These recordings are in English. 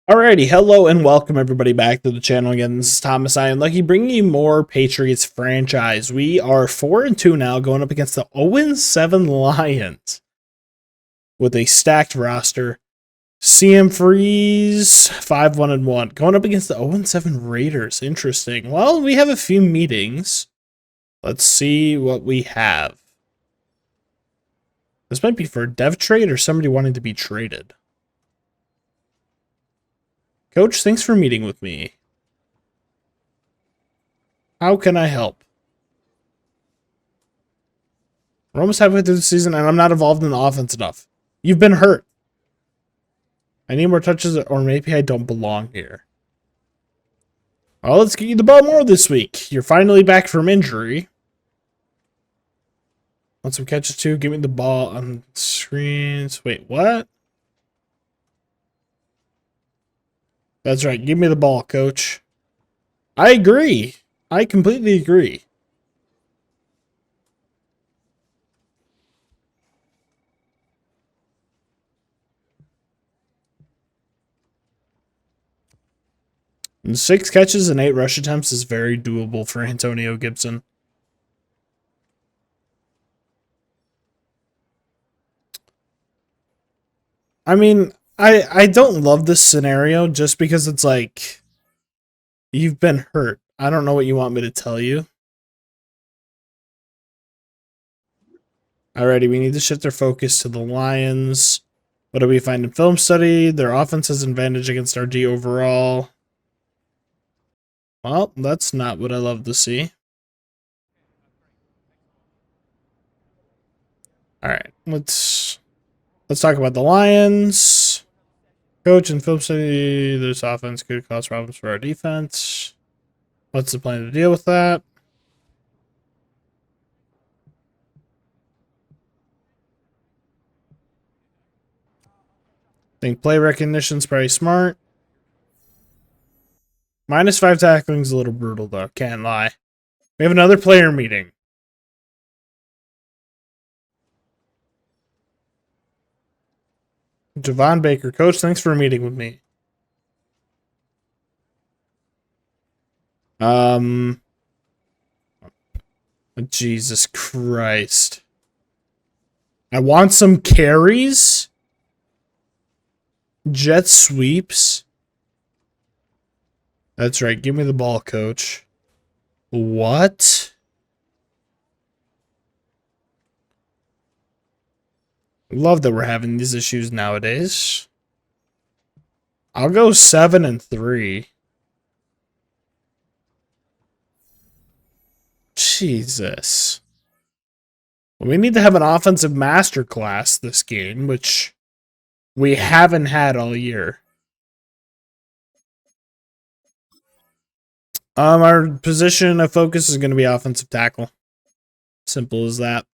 Alrighty, hello and welcome everybody back to the channel again. This is Thomas I am Lucky, bringing you more Patriots franchise. We are 4-2 now, going up against the 0-7 Lions with a stacked roster. CM Freeze 5-1-1, going up against the 0-7 Raiders. Interesting. Well, we have a few meetings. Let's see what we have. This might be for a dev trade or somebody wanting to be traded. Coach, thanks for meeting with me. How can I help? We're almost halfway through the season, and I'm not involved in the offense enough. You've been hurt. I need more touches, or maybe I don't belong here. Well, let's get you the ball more this week. You're finally back from injury. Want some catches too? Give me the ball on screens. Wait, what? That's right. Give me the ball, coach. I agree. I completely agree. And 6 catches and 8 rush attempts is very doable for Antonio Gibson. I mean, I don't love this scenario just because it's like, you've been hurt. I don't know what you want me to tell you. Alrighty, we need to shift our focus to the Lions. What do we find in film study? Their offense has an advantage against our D overall. Well, that's not what I love to see. Alright, let's talk about the Lions. Coach and film study, this offense could cause problems for our defense. What's the plan to deal with that? Think play recognition's probably smart. -5 tackling's a little brutal, though. Can't lie. We have another player meeting. JAVON Baker. Coach, thanks for meeting with me. Jesus Christ. I want some carries. Jet sweeps. That's right. Give me the ball, coach. What? Love that we're having these issues nowadays. I'll go 7-3. Jesus. We need to have an offensive masterclass this game, which we haven't had all year. Our position of focus is going to be offensive tackle. Simple as that.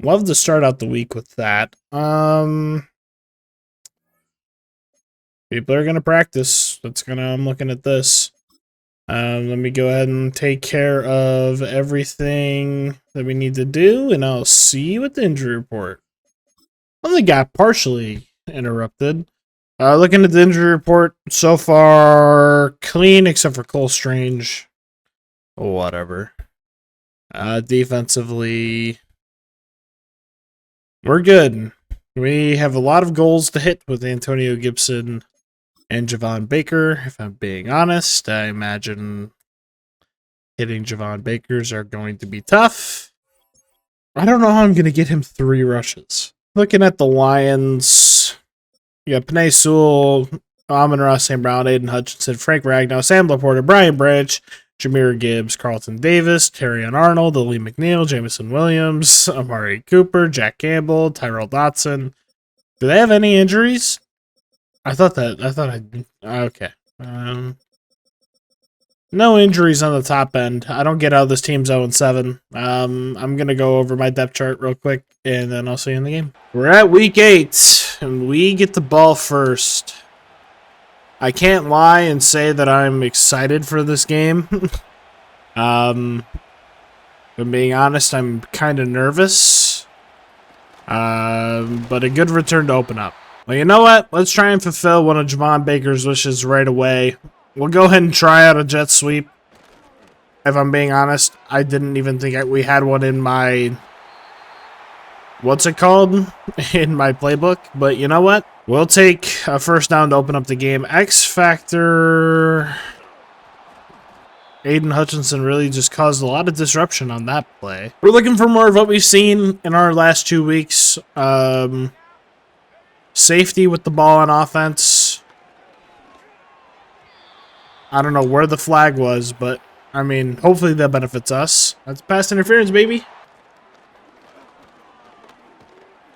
Love to start out the week with that. People are going to practice. I'm looking at this. Let me go ahead and take care of everything that we need to do, and I'll see you at the injury report. Only got partially interrupted. Looking at the injury report, so far clean except for Cole Strange. Whatever. Defensively, we're good. We have a lot of goals to hit with Antonio Gibson and JAVON Baker. If I'm being honest, I imagine hitting JAVON Baker's are going to be tough. I don't know how I'm going to get him 3 rushes. Looking at the Lions, you got Panay Sewell, Amon-Ra St. Brown, Aiden Hutchinson, Frank Ragnow, Sam Laporta, Brian Branch, Jahmyr Gibbs, Carlton Davis, Terrion Arnold, Lee McNeil, Jameson Williams, Amari Cooper, Jack Campbell, Tyrell Dotson. Do they have any injuries? Okay. No injuries on the top end. I don't get how this team's 0-7. I'm going to go over my depth chart real quick, and then I'll see you in the game. We're at week 8, and we get the ball first. I can't lie and say that I'm excited for this game. If I'm being honest, I'm kind of nervous. But a good return to open up. Well, you know what? Let's try and fulfill one of Javon Baker's wishes right away. We'll go ahead and try out a jet sweep. If I'm being honest, I didn't even think we had one in my... what's it called? In my playbook. But you know what? We'll take a first down to open up the game. X Factor... Aiden Hutchinson really just caused a lot of disruption on that play. We're looking for more of what we've seen in our last 2 weeks. Safety with the ball on offense. I don't know where the flag was, but, I mean, hopefully that benefits us. That's pass interference, baby.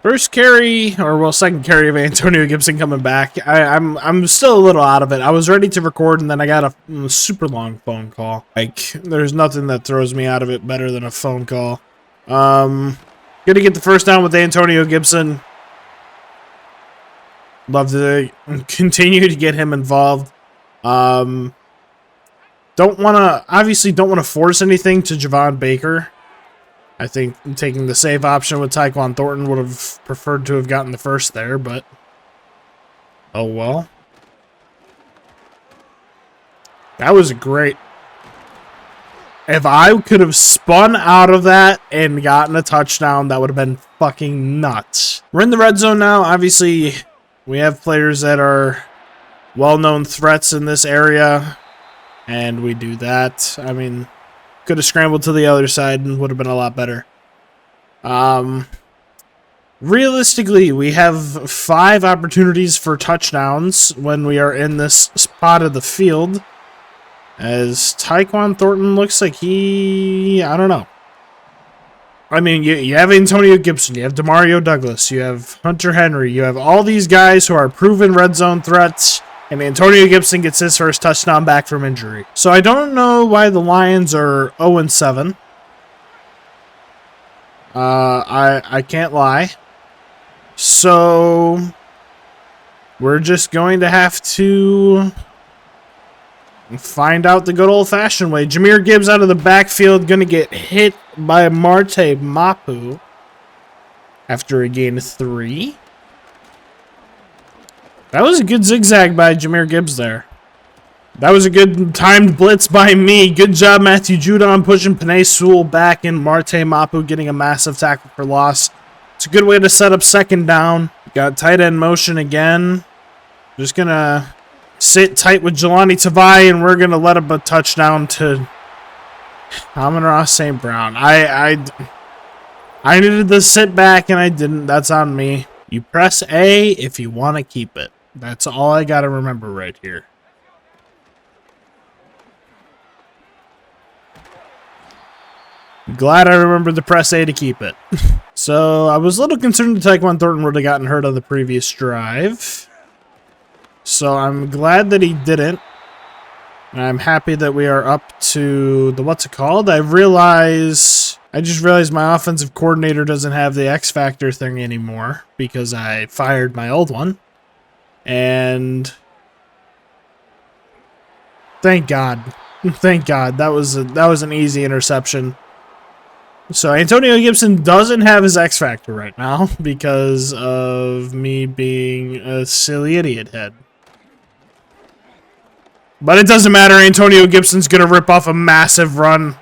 First carry, or well, second carry of Antonio Gibson coming back. I'm still a little out of it. I was ready to record, and then I got a super long phone call. Like, there's nothing that throws me out of it better than a phone call. Good to get the first down with Antonio Gibson. Love to continue to get him involved. Obviously don't want to force anything to Javon Baker. I think taking the safe option with Tyquan Thornton would have preferred to have gotten the first there, but oh well. That was great. If I could have spun out of that and gotten a touchdown, that would have been fucking nuts. We're in the red zone now. Obviously, we have players that are well-known threats in this area, and we do that. I mean... could have scrambled to the other side and would have been a lot better. Realistically, we have 5 opportunities for touchdowns when we are in this spot of the field. As Tyquan Thornton looks like I don't know. I mean, you have Antonio Gibson, you have Demario Douglas, you have Hunter Henry, you have all these guys who are proven red zone threats. And Antonio Gibson gets his first touchdown back from injury. So I don't know why the Lions are 0-7. I can't lie. So we're just going to have to find out the good old-fashioned way. Jahmyr Gibbs out of the backfield, going to get hit by Marte Mapu after a gain of 3. That was a good zigzag by Jahmyr Gibbs there. That was a good timed blitz by me. Good job, Matthew Judon, pushing Penei Sewell back and Marte Mapu getting a massive tackle for loss. It's a good way to set up second down. Got tight end motion again. Just going to sit tight with Jelani Tavai, and we're going to let up a touchdown to Amon-Ra St. Brown. I needed to sit back, and I didn't. That's on me. You press A if you want to keep it. That's all I got to remember right here. Glad I remembered to press A to keep it. So, I was a little concerned that Tyquan Thornton would have gotten hurt on the previous drive. So, I'm glad that he didn't. And I'm happy that we are up to the what's it called? I just realized my offensive coordinator doesn't have the X Factor thing anymore because I fired my old one. And thank God. Thank God. That was an easy interception. So Antonio Gibson doesn't have his X Factor right now because of me being a silly idiot head. But it doesn't matter. Antonio Gibson's going to rip off a massive run.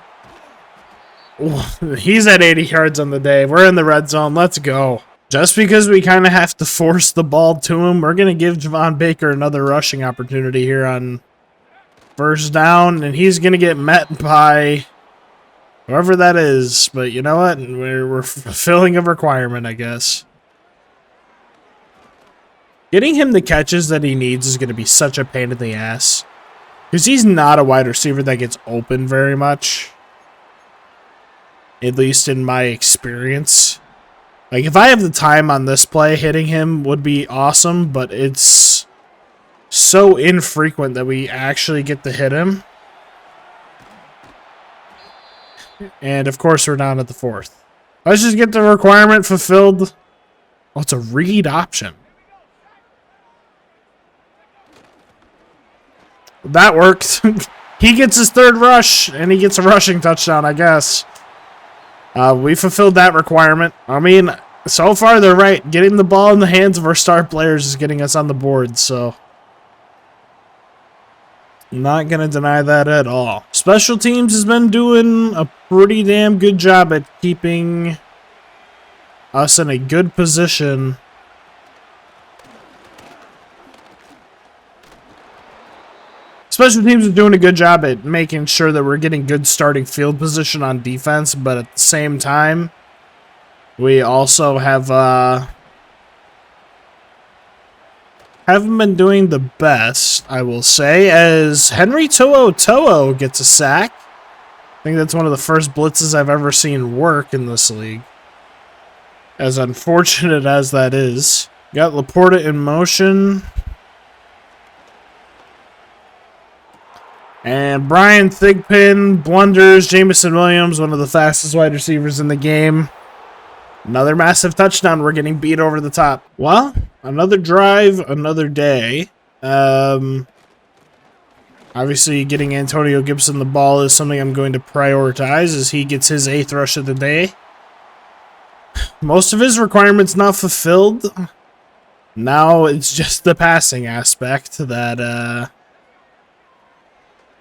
He's at 80 yards on the day. We're in the red zone. Let's go. Just because we kind of have to force the ball to him, we're going to give Javon Baker another rushing opportunity here on first down, and he's going to get met by whoever that is. But you know what? We're fulfilling a requirement, I guess. Getting him the catches that he needs is going to be such a pain in the ass. Because he's not a wide receiver that gets open very much. At least in my experience. Like, if I have the time on this play, hitting him would be awesome, but it's so infrequent that we actually get to hit him. And, of course, we're down at the 4th. Let's just get the requirement fulfilled. Oh, it's a read option. That worked. He gets his 3rd rush, and he gets a rushing touchdown, I guess. We fulfilled that requirement. I mean, So far, they're right. Getting the ball in the hands of our star players is getting us on the board, so not going to deny that at all. Special teams has been doing a pretty damn good job at keeping us in a good position. Special teams are doing a good job at making sure that we're getting good starting field position on defense, but at the same time, we also haven't been doing the best, I will say, as Henry To'o gets a sack. I think that's one of the first blitzes I've ever seen work in this league. As unfortunate as that is. Got Laporta in motion. And Brian Thigpen blunders Jameson Williams, one of the fastest wide receivers in the game. Another massive touchdown. We're getting beat over the top. Well, another drive, another day. Obviously, getting Antonio Gibson the ball is something I'm going to prioritize as he gets his 8th rush of the day. Most of his requirements not fulfilled. Now it's just the passing aspect that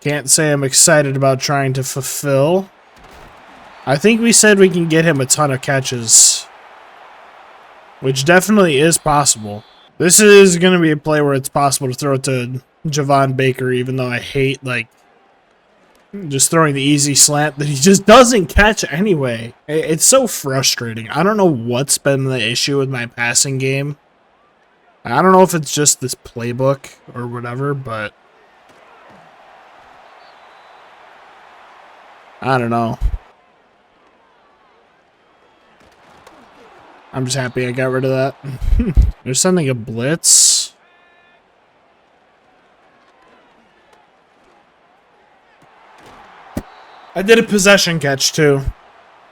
can't say I'm excited about trying to fulfill. I think we said we can get him a ton of catches, which definitely is possible. This is going to be a play where it's possible to throw it to JAVON Baker, even though I hate, like, just throwing the easy slant that he just doesn't catch anyway. It's so frustrating. I don't know what's been the issue with my passing game. I don't know if it's just this playbook or whatever, but I don't know. I'm just happy I got rid of that. They're sending a blitz. I did a possession catch too.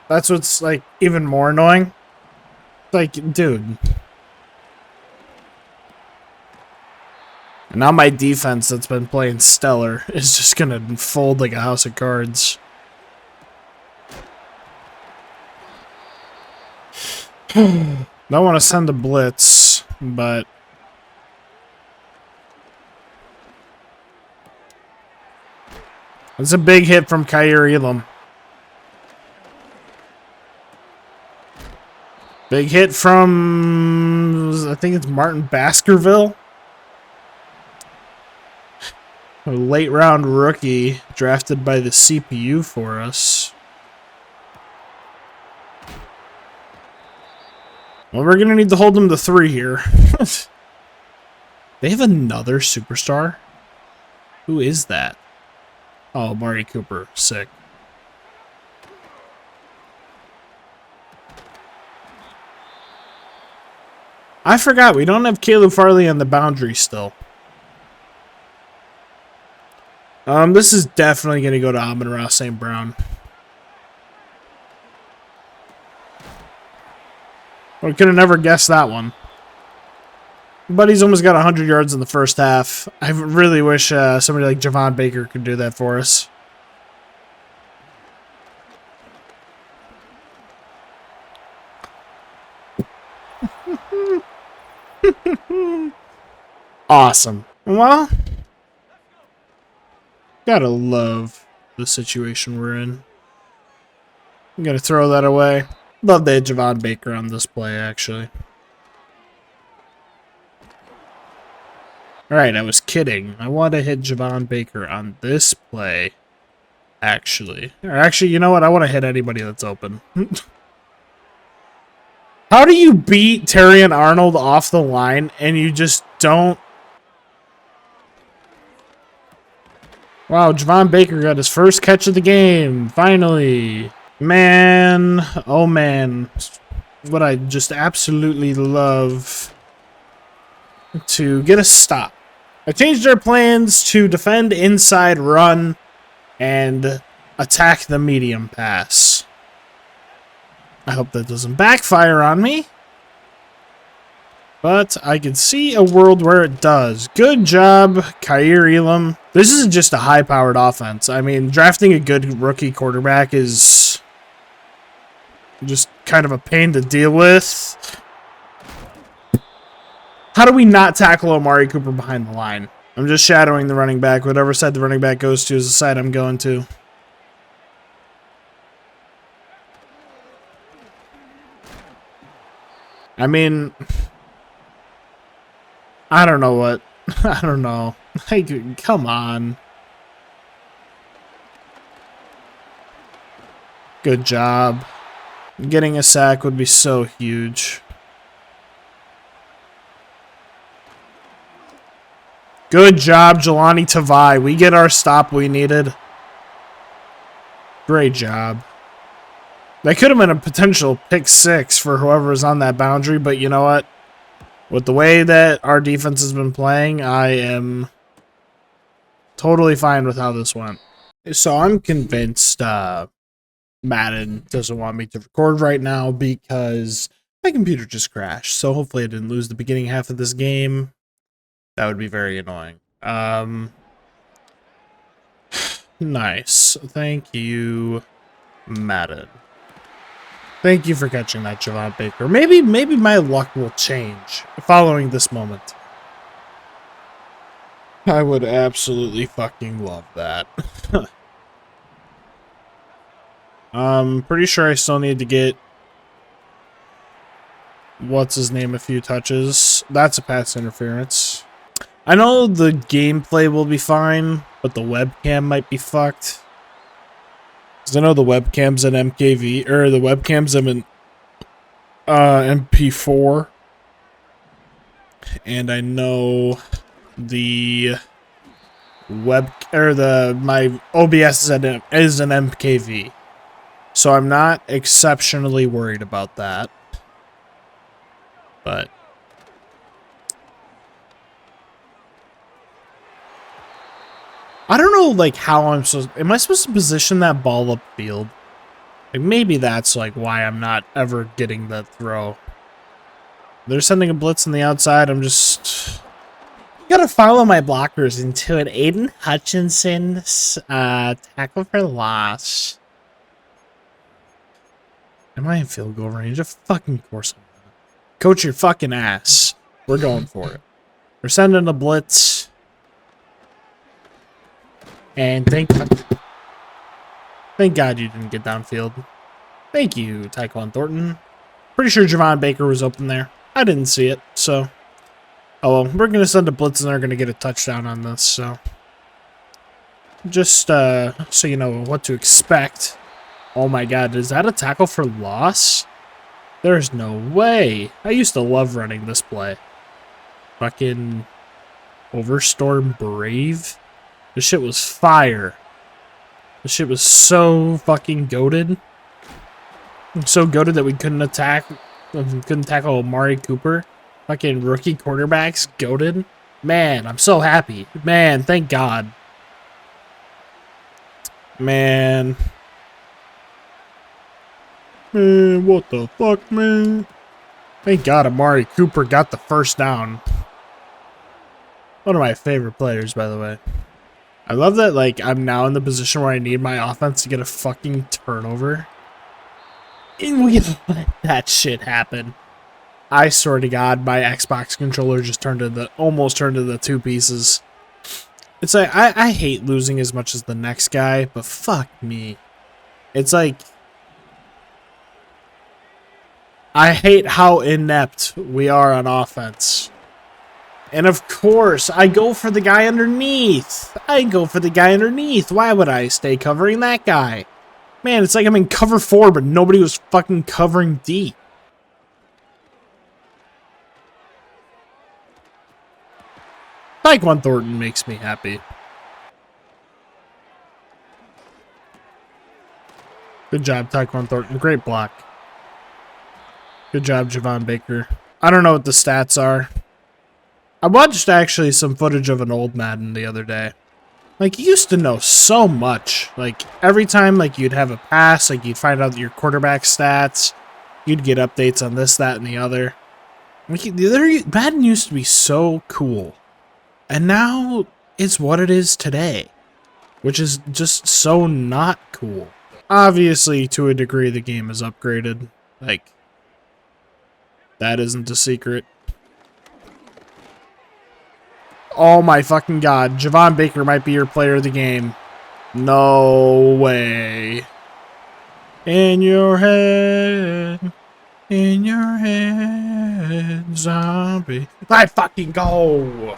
That's what's like even more annoying. Like, dude. And now my defense that's been playing stellar is just gonna fold like a house of cards. Don't want to send a blitz, but it's a big hit from Kaiir Elam. Big hit from, I think it's Martin Baskerville. A late round rookie drafted by the CPU for us. Well, we're going to need to hold them to 3 here. They have another superstar? Who is that? Oh, Amari Cooper. Sick. I forgot. We don't have Caleb Farley on the boundary still. This is definitely going to go to Amon-Ra St. Brown. I could have never guessed that one. But he's almost got 100 yards in the first half. I really wish somebody like JAVON Baker could do that for us. Awesome. Well, gotta love the situation we're in. I'm gonna throw that away. Love they had JAVON Baker on this play, actually. Alright, I was kidding. I want to hit JAVON Baker on this play, actually. Or actually, you know what? I want to hit anybody that's open. How do you beat Terrion Arnold off the line and you just don't? Wow, JAVON Baker got his first catch of the game. Finally. Man, oh man, what I just absolutely love to get a stop. I changed our plans to defend inside run and attack the medium pass. I hope that doesn't backfire on me, but I can see a world where it does. Good job, Kaiir Elam. This isn't just a high-powered offense. I mean, drafting a good rookie quarterback is Just kind of a pain to deal with. How do we not tackle Amari Cooper behind the line? I'm just shadowing the running back. Whatever side the running back goes to is the side I'm going to. I mean, I don't know what. I don't know. Like, come on. Good job. Getting a sack would be so huge. Good job, Jelani Tavai. We get our stop we needed. Great job. That could have been a potential pick six for whoever's on that boundary, but you know what? With the way that our defense has been playing, I am totally fine with how this went. So I'm convinced Madden doesn't want me to record right now because my computer just crashed. So hopefully I didn't lose the beginning half of this game. That would be very annoying. Nice. Thank you, Madden. Thank you for catching that, Javon Baker. Maybe my luck will change following this moment. I would absolutely fucking love that. I'm pretty sure I still need to get what's his name a few touches. That's a pass interference. I know the gameplay will be fine, but the webcam might be fucked. Because I know the webcam's an MKV, or the webcam's an MP4. And I know the my OBS is an MKV. So I'm not exceptionally worried about that. But I don't know, like, how am I supposed to position that ball upfield? Like, maybe that's, like, why I'm not ever getting the throw. They're sending a blitz on the outside. I'm just gotta follow my blockers into it. Aiden Hutchinson's tackle for loss. Am I in field goal range? Of fucking course I'm not. Coach your fucking ass. We're going for it. We're sending a blitz. And thank God you didn't get downfield. Thank you, Tyquan Thornton. Pretty sure Javon Baker was open there. I didn't see it, so. Oh well, we're going to send a blitz and they're going to get a touchdown on this, so. Just so you know what to expect. Oh my God, is that a tackle for loss? There's no way. I used to love running this play. Fucking Overstorm Brave. This shit was fire. This shit was so fucking goated. So goated that we couldn't tackle Amari Cooper. Fucking rookie quarterbacks goated. Man, I'm so happy. Man, thank God. Man. Man, what the fuck, man? Thank God Amari Cooper got the first down. One of my favorite players, by the way. I love that, like, I'm now in the position where I need my offense to get a fucking turnover. And we let that shit happen. I swear to God, my Xbox controller just almost turned into two pieces. It's like, I hate losing as much as the next guy, but fuck me. It's like, I hate how inept we are on offense. And of course, I go for the guy underneath. Why would I stay covering that guy? Man, it's like I'm in cover 4, but nobody was fucking covering D. Tyquan Thornton makes me happy. Good job, Tyquan Thornton. Great block. Good job, Javon Baker. I don't know what the stats are. I watched actually some footage of an old Madden the other day. Like, you used to know so much. Like, every time, like, you'd have a pass, like, you'd find out your quarterback stats. You'd get updates on this, that, and the other. Like, Madden used to be so cool. And now, it's what it is today. Which is just so not cool. Obviously, to a degree, the game is upgraded. Like, that isn't a secret. Oh my fucking god. Javon Baker might be your player of the game. No way. In your head. In your head, zombie. Let's fucking go.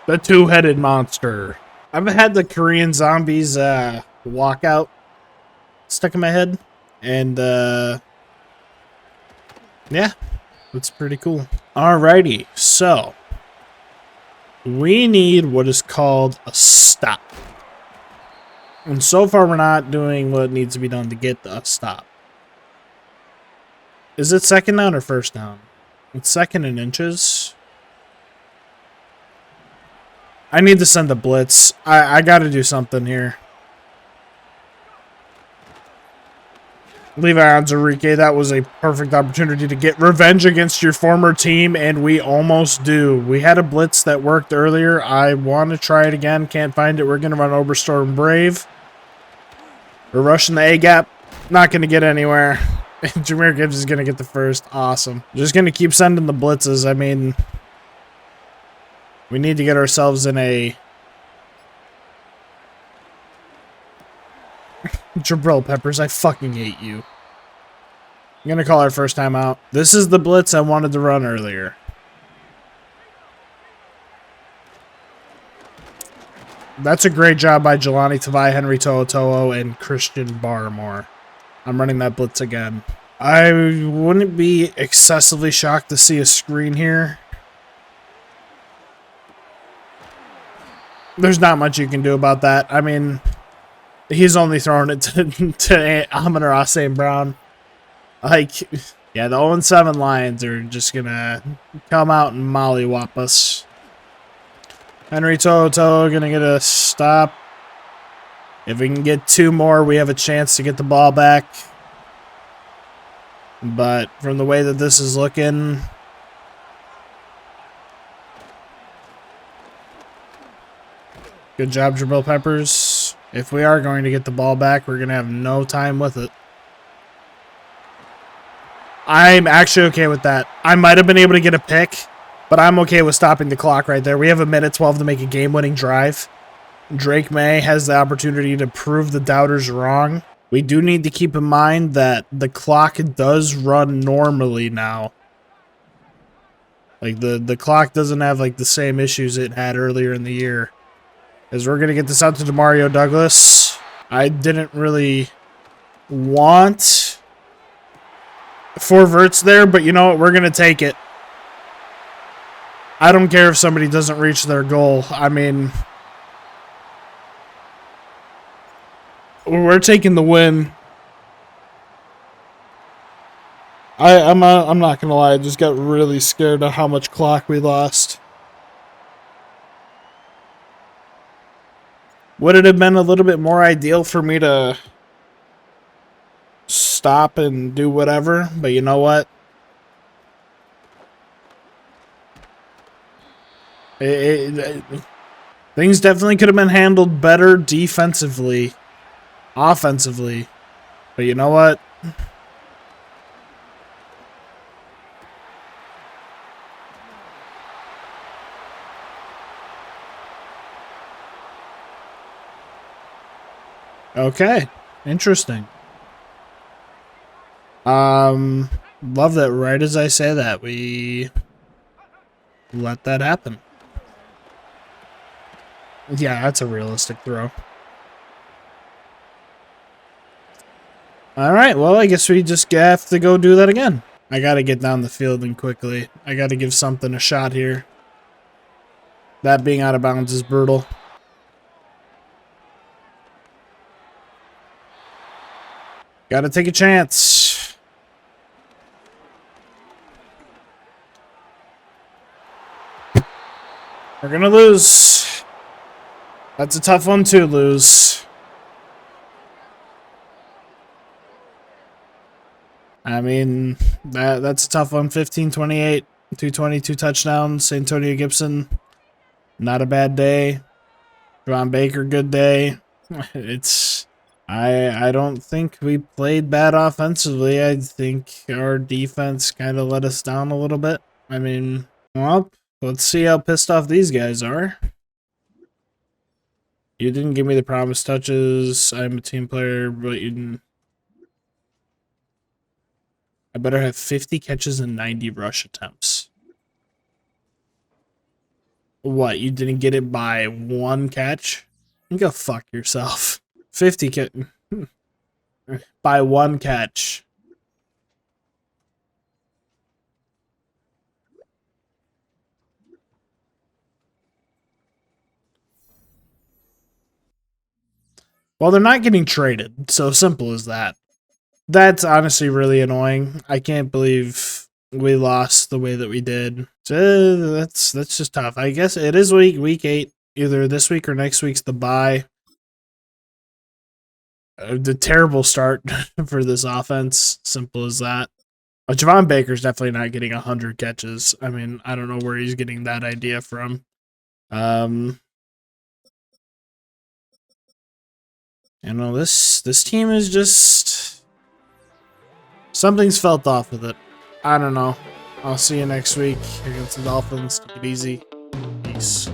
The two-headed monster. I've had the Korean Zombies walkout stuck in my head. And, yeah, it's pretty cool. Alrighty, so we need what is called a stop. And so far, we're not doing what needs to be done to get the stop. Is it second down or first down? It's second in inches. I need to send a blitz. I got to do something here. Levi Onwuzurike, that was a perfect opportunity to get revenge against your former team, and we almost do. We had a blitz that worked earlier. I want to try it again. Can't find it. We're going to run Oberstorm Brave. We're rushing the A-gap. Not going to get anywhere. Jahmyr Gibbs is going to get the first. Awesome. Just going to keep sending the blitzes. I mean, we need to get ourselves in a... Jabril Peppers, I fucking hate you. I'm going to call our first time out. This is the blitz I wanted to run earlier. That's a great job by Jelani Tavai, Henry To'oTo'o, and Christian Barmore. I'm running that blitz again. I wouldn't be excessively shocked to see a screen here. There's not much you can do about that. I mean, he's only throwing it to Amon-Ra St. Brown. Like, yeah, the 0-7 Lions are just going to come out and mollywop us. Henry To'oTo'o going to get a stop. If we can get two more, we have a chance to get the ball back. But from the way that this is looking... Good job, Jabril Peppers. If we are going to get the ball back, we're going to have no time with it. I'm actually okay with that. I might have been able to get a pick, but I'm okay with stopping the clock right there. We have 1:12 to make a game-winning drive. Drake May has the opportunity to prove the doubters wrong. We do need to keep in mind that the clock does run normally now. Like, the clock doesn't have, like, the same issues it had earlier in the year. As we're going to get this out to Demario Douglas. I didn't really want 4 verts there, but you know what? We're going to take it. I don't care if somebody doesn't reach their goal. I mean, we're taking the win. I'm not going to lie. I just got really scared of how much clock we lost. Would it have been a little bit more ideal for me to stop and do whatever? But you know what? Things definitely could have been handled better defensively, offensively. But you know what? Okay, interesting. Love that right as I say that, we let that happen. Yeah, that's a realistic throw. Alright, well, I guess we just have to go do that again. I gotta get down the field and quickly. I gotta give something a shot here. That being out of bounds is brutal. Gotta take a chance. We're gonna lose. That's a tough one to lose. I mean, that's a tough one. 15-28, 222 touchdowns. Antonio Gibson, not a bad day. Javon Baker, good day. It's I don't think we played bad offensively. I think our defense kind of let us down a little bit. I mean, well, let's see how pissed off these guys are. You didn't give me the promised touches. I'm a team player, but you didn't. I better have 50 catches and 90 rush attempts. What, you didn't get it by one catch? You go fuck yourself. 50 by one catch. Well, they're not getting traded. So simple as that. That's honestly really annoying. I can't believe we lost the way that we did. So that's just tough. I guess it is week 8. Either this week or next week's the bye. The terrible start for this offense. Simple as that. Javon Baker's definitely not getting 100 catches. I mean, I don't know where he's getting that idea from. You know, this team is just something's felt off with it. I don't know. I'll see you next week against the Dolphins. Take it easy. Peace.